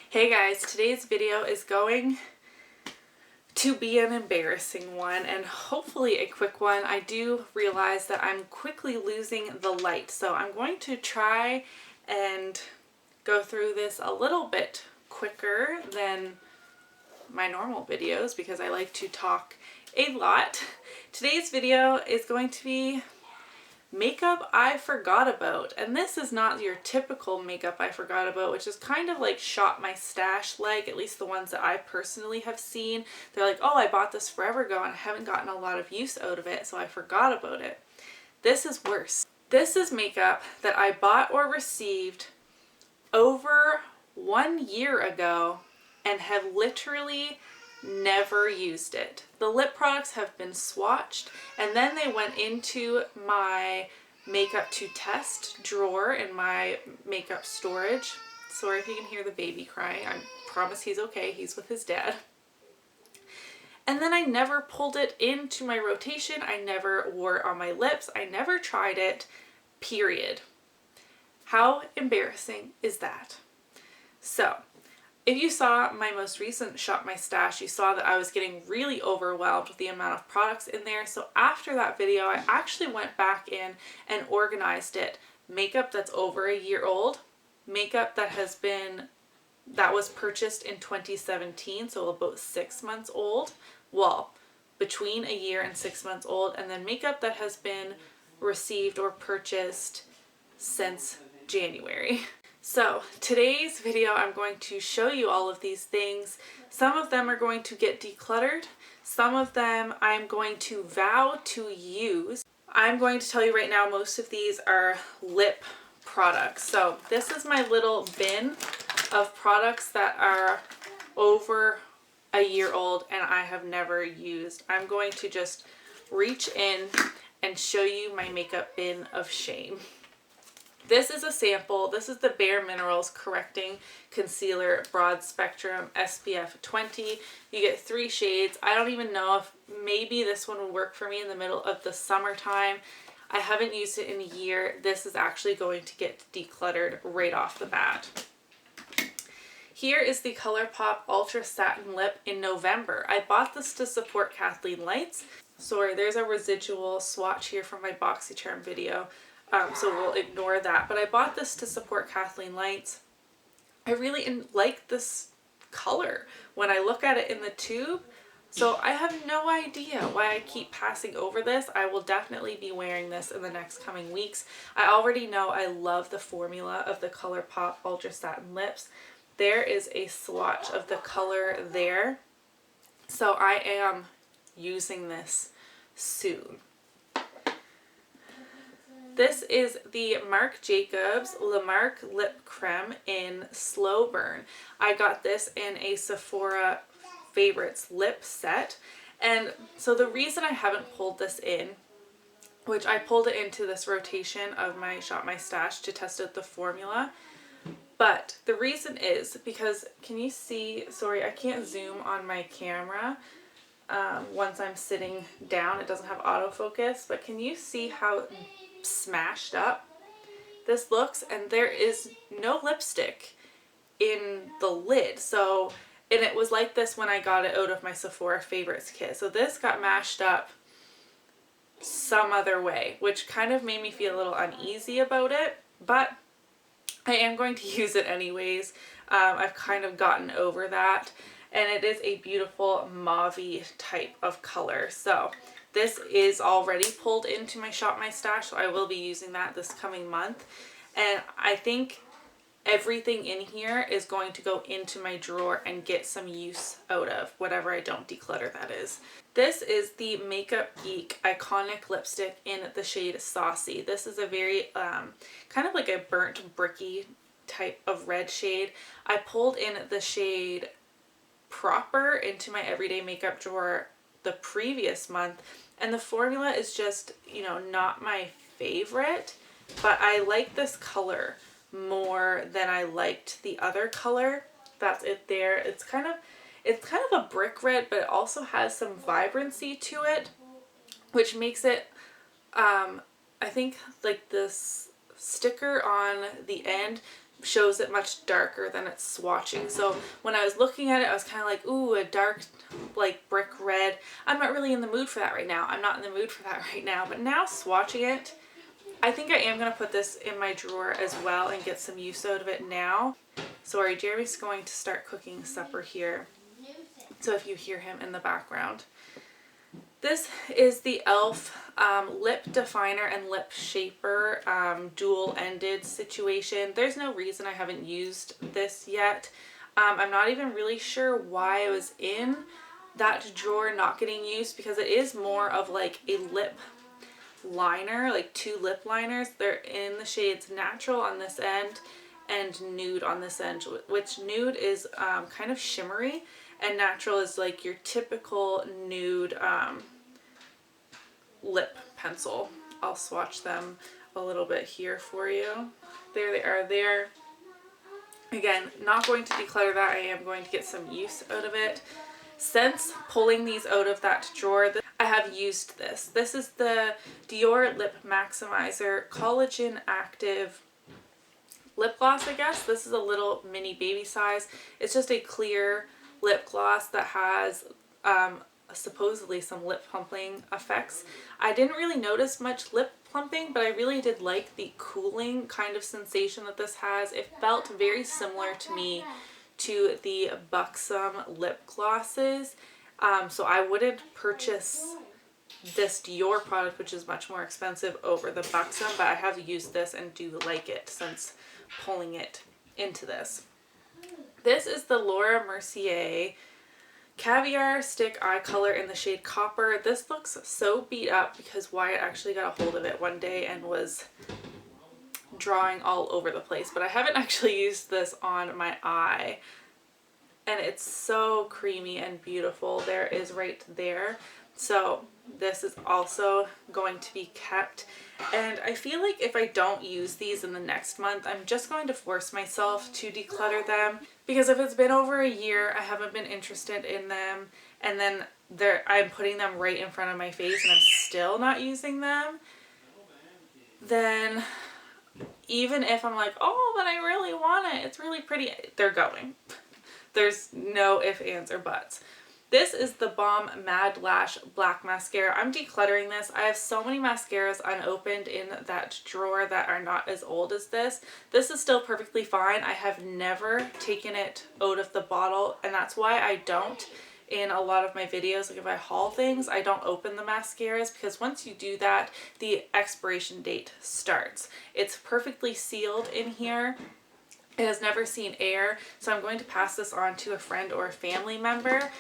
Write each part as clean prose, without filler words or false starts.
Hey guys, today's video is going to be an embarrassing one and hopefully a quick one. I do realize that I'm quickly losing the light, so I'm going to try and go through this a little bit quicker than my normal videos because I like to talk a lot. Today's video is going to be makeup I forgot about, and this is not your typical makeup I forgot about, which is kind of like shop my stash like, at least the ones that I personally have seen. They're like, oh, I bought this forever ago and I haven't gotten a lot of use out of it, so I forgot about it. This is worse. This is makeup that I bought or received over 1 year ago and have literally never used it. The lip products have been swatched and then they went into my makeup to test drawer in my makeup storage. Sorry if you can hear the baby crying. I promise he's okay. He's with his dad. And then I never pulled it into my rotation. I never wore it on my lips. I never tried it, period. How embarrassing is that? So, if you saw my most recent Shop My Stash, you saw that I was getting really overwhelmed with the amount of products in there. So after that video, I actually went back in and organized it. Makeup that's over a year old, makeup that was purchased in 2017, so about 6 months old. Well, between a year and 6 months old, and then makeup that has been received or purchased since January. So today's video, I'm going to show you all of these things. Some of them are going to get decluttered. Some of them I'm going to vow to use. I'm going to tell you right now, most of these are lip products. So this is my little bin of products that are over a year old and I have never used. I'm going to just reach in and show you my makeup bin of shame. This is a sample. This is the Bare Minerals Correcting Concealer Broad Spectrum SPF 20. You get 3 shades. I don't even know if maybe this one will work for me in the middle of the summertime. I haven't used it in a year. This is actually going to get decluttered right off the bat. Here is the ColourPop Ultra Satin Lip in November. I bought this to support Kathleen Lights. Sorry, there's a residual swatch here from my BoxyCharm video. So we'll ignore that. But I bought this to support Kathleen Lights. I really like this color when I look at it in the tube. So I have no idea why I keep passing over this. I will definitely be wearing this in the next coming weeks. I already know I love the formula of the ColourPop Ultra Satin Lips. There is a swatch of the color there. So I am using this soon. This is the Marc Jacobs Le Marc Lip Creme in Slow Burn. I got this in a Sephora Favorites lip set. And so the reason I haven't pulled this in, which I pulled it into this rotation of my Shop My Stash to test out the formula. But the reason is because, can you see, sorry, I can't zoom on my camera. Once I'm sitting down, it doesn't have autofocus, but can you see how smashed up this looks? And there is no lipstick in the lid. So, and it was like this when I got it out of my Sephora Favorites kit. So this got mashed up some other way, which kind of made me feel a little uneasy about it, but I am going to use it anyways. I've kind of gotten over that, and it is a beautiful mauve-y type of color. So this is already pulled into my Shop My Stash, so I will be using that this coming month. And I think everything in here is going to go into my drawer and get some use out of whatever I don't declutter, that is. This is the Makeup Geek Iconic Lipstick in the shade Saucy. This is a very kind of like a burnt bricky type of red shade. I pulled in the shade Proper into my everyday makeup drawer the previous month, and the formula is just, you know, not my favorite, but I like this color more than I liked the other color. That's it there. It's kind of a brick red, but it also has some vibrancy to it, which makes it I think like this sticker on the end shows it much darker than it's swatching. So when I was looking at it, I was kind of like, ooh, a dark like brick red. I'm not really in the mood for that right now. I'm not in the mood for that right now. But now swatching it, I think I am going to put this in my drawer as well and get some use out of it now. Sorry, Jeremy's going to start cooking supper here, so if you hear him in the background. This is the e.l.f. Lip Definer and Lip Shaper dual-ended situation. There's no reason I haven't used this yet. I'm not even really sure why it was in that drawer not getting used, because it is more of like a lip liner, like 2 lip liners. They're in the shades Natural on this end and Nude on this end, which Nude is kind of shimmery, and Natural is like your typical nude lip pencil. I'll swatch them a little bit here for you. There they are there. Again, not going to declutter that. I am going to get some use out of it. Since pulling these out of that drawer, I have used this. This is the Dior Lip Maximizer Collagen Active lip gloss, I guess. This is a little mini baby size. It's just a clear lip gloss that has supposedly some lip plumping effects. I didn't really notice much lip plumping, but I really did like the cooling kind of sensation that this has. It felt very similar to me to the Buxom lip glosses. So I wouldn't purchase this Dior product, which is much more expensive, over the Buxom, but I have used this and do like it since pulling it into this. This is the Laura Mercier Caviar Stick Eye Color in the shade Copper. This looks so beat up because Wyatt actually got a hold of it one day and was drawing all over the place, but I haven't actually used this on my eye, and it's so creamy and beautiful. There is right there. So this is also going to be kept, and I feel like if I don't use these in the next month, I'm just going to force myself to declutter them, because if it's been over a year, I haven't been interested in them, and then I'm putting them right in front of my face and I'm still not using them, then even if I'm like, oh, but I really want it, it's really pretty, they're going. There's no ifs, ands, or buts. This is the Balm Mad Lash Black Mascara. I'm decluttering this. I have so many mascaras unopened in that drawer that are not as old as this. This is still perfectly fine. I have never taken it out of the bottle, and that's why I don't in a lot of my videos. Like if I haul things, I don't open the mascaras, because once you do that, the expiration date starts. It's perfectly sealed in here. It has never seen air, so I'm going to pass this on to a friend or a family member.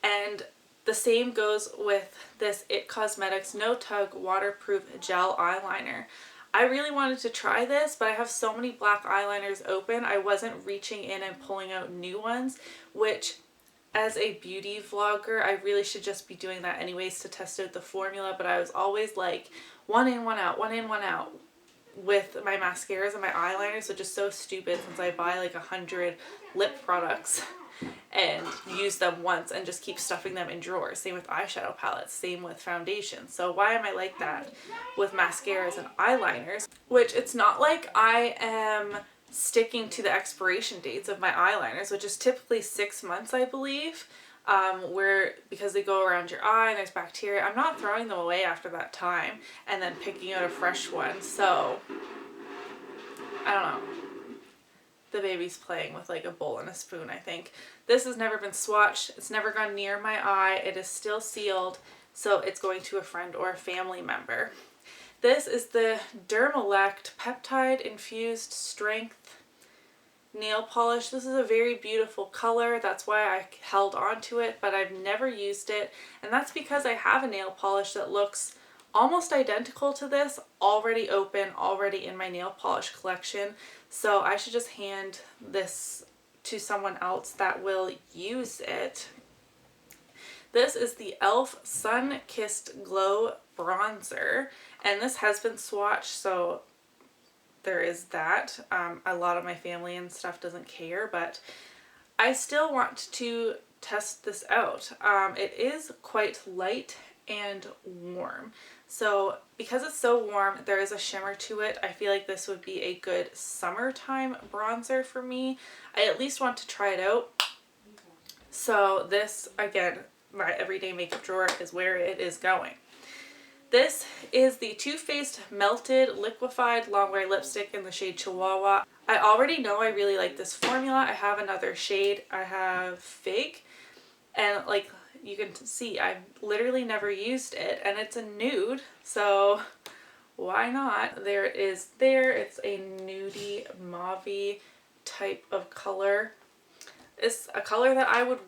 And the same goes with this It Cosmetics No Tug Waterproof Gel Eyeliner. I really wanted to try this, but I have so many black eyeliners open, I wasn't reaching in and pulling out new ones, which as a beauty vlogger, I really should just be doing that anyways to test out the formula, but I was always like one in, one out, one in, one out with my mascaras and my eyeliners, which is so stupid since I buy like 100 lip products and use them once and just keep stuffing them in drawers. Same with eyeshadow palettes, same with foundation. So why am I like that with mascaras and eyeliners? Which it's not like I am sticking to the expiration dates of my eyeliners, which is typically 6 months, I believe, because they go around your eye and there's bacteria. I'm not throwing them away after that time and then picking out a fresh one. So I don't know. The baby's playing with like a bowl and a spoon, I think. This has never been swatched. It's never gone near my eye. It is still sealed, so it's going to a friend or a family member. This is the Dermalect Peptide Infused Strength Nail Polish. This is a very beautiful color. That's why I held on to it, but I've never used it. And that's because I have a nail polish that looks almost identical to this, already open, already in my nail polish collection. So I should just hand this to someone else that will use it. This is the e.l.f. Sunkissed Glow Bronzer, and this has been swatched, so there is that. A lot of my family and stuff doesn't care, but I still want to test this out. It is quite light and warm. So because it's so warm, there is a shimmer to it. I feel like this would be a good summertime bronzer for me. I at least want to try it out. So this, again, my everyday makeup drawer is where it is going. This is the Too Faced Melted Liquefied Longwear Lipstick in the shade Chihuahua. I already know I really like this formula. I have another shade. I have Fig, and like you can see, I've literally never used it, and it's a nude, so why not? There it is there. It's a nudie mauve-y type of color. It's a color that I would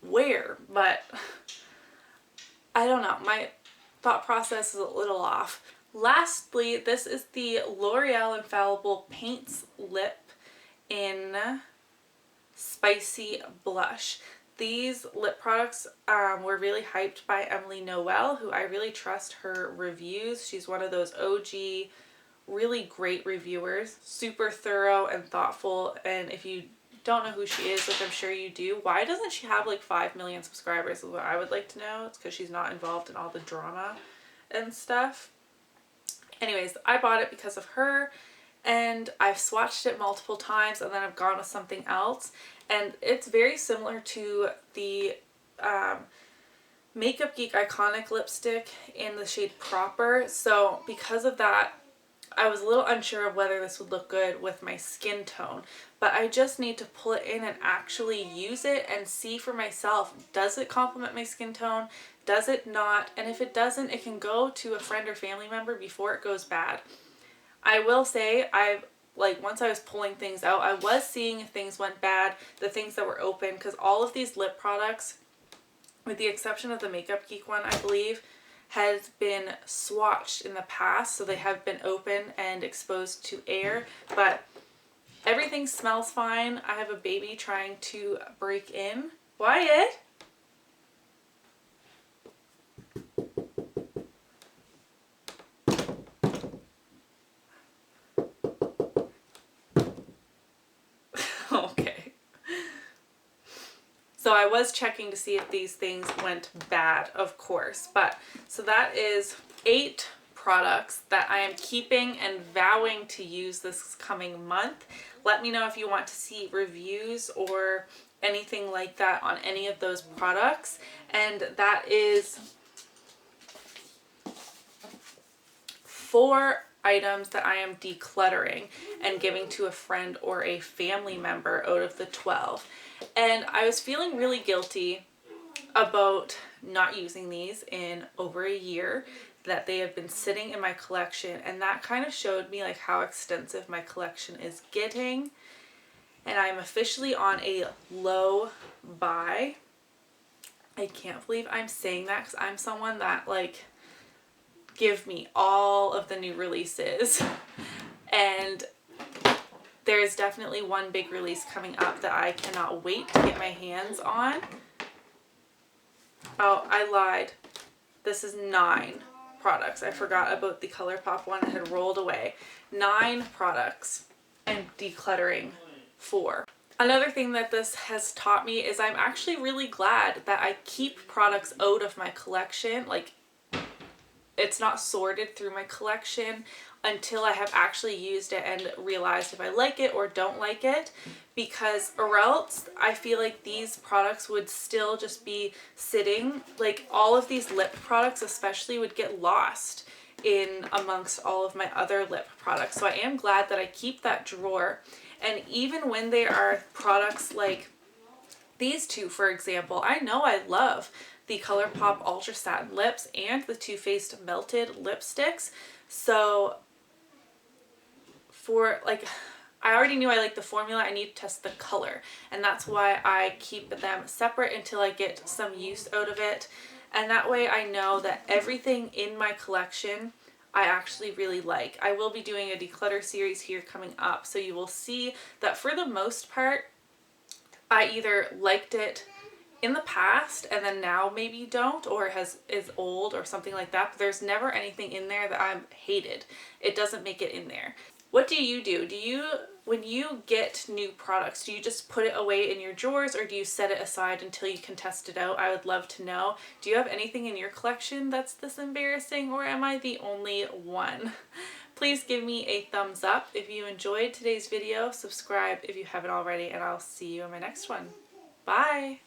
wear, but I don't know. My thought process is a little off. Lastly, this is the L'Oreal Infallible Paints Lip in Spicy Blush. These lip products were really hyped by Emily Noel, who I really trust her reviews. She's one of those OG, really great reviewers. Super thorough and thoughtful, and if you don't know who she is, which I'm sure you do, why doesn't she have like 5 million subscribers is what I would like to know. It's because she's not involved in all the drama and stuff. Anyways, I bought it because of her, and I've swatched it multiple times, and then I've gone with something else, and it's very similar to the Makeup Geek Iconic lipstick in the shade Proper. So because of that, I was a little unsure of whether this would look good with my skin tone, but I just need to pull it in and actually use it and see for myself, does it complement my skin tone? Does it not? And if it doesn't, it can go to a friend or family member before it goes bad. I will say, once I was pulling things out, I was seeing if things went bad, the things that were open, because all of these lip products, with the exception of the Makeup Geek one, I believe, has been swatched in the past, so they have been open and exposed to air, but everything smells fine. I have a baby trying to break in. Wyatt? Okay. So I was checking to see if these things went bad, of course, but so that is 8 products that I am keeping and vowing to use this coming month. Let me know if you want to see reviews or anything like that on any of those products. And that is 4 items that I am decluttering and giving to a friend or a family member out of the 12. And I was feeling really guilty about not using these in over a year, that they have been sitting in my collection, and that kind of showed me like how extensive my collection is getting. And I'm officially on a low buy. I can't believe I'm saying that, because I'm someone that like, give me all of the new releases. And there's definitely one big release coming up that I cannot wait to get my hands on. Oh, I lied. This is 9 products. I forgot about the ColourPop one. It had rolled away. 9 products. I'm decluttering 4. Another thing that this has taught me is I'm actually really glad that I keep products out of my collection. Like, it's not sorted through my collection until I have actually used it and realized if I like it or don't like it, because or else I feel like these products would still just be sitting, like all of these lip products especially would get lost in amongst all of my other lip products. So I am glad that I keep that drawer. And even when they are products like these two, for example, I know I love the ColourPop Ultra Satin Lips and the Too Faced Melted Lipsticks. So for like, I already knew I liked the formula. I need to test the color, and that's why I keep them separate until I get some use out of it. And that way I know that everything in my collection I actually really like. I will be doing a declutter series here coming up, so you will see that for the most part I either liked it in the past and then now maybe don't, or is old or something like that, but there's never anything in there that I've hated. It doesn't make it in there. What do? Do you When you get new products, do you just put it away in your drawers or do you set it aside until you can test it out? I would love to know. Do you have anything in your collection that's this embarrassing, or am I the only one? Please give me a thumbs up if you enjoyed today's video. Subscribe if you haven't already, and I'll see you in my next one. Bye!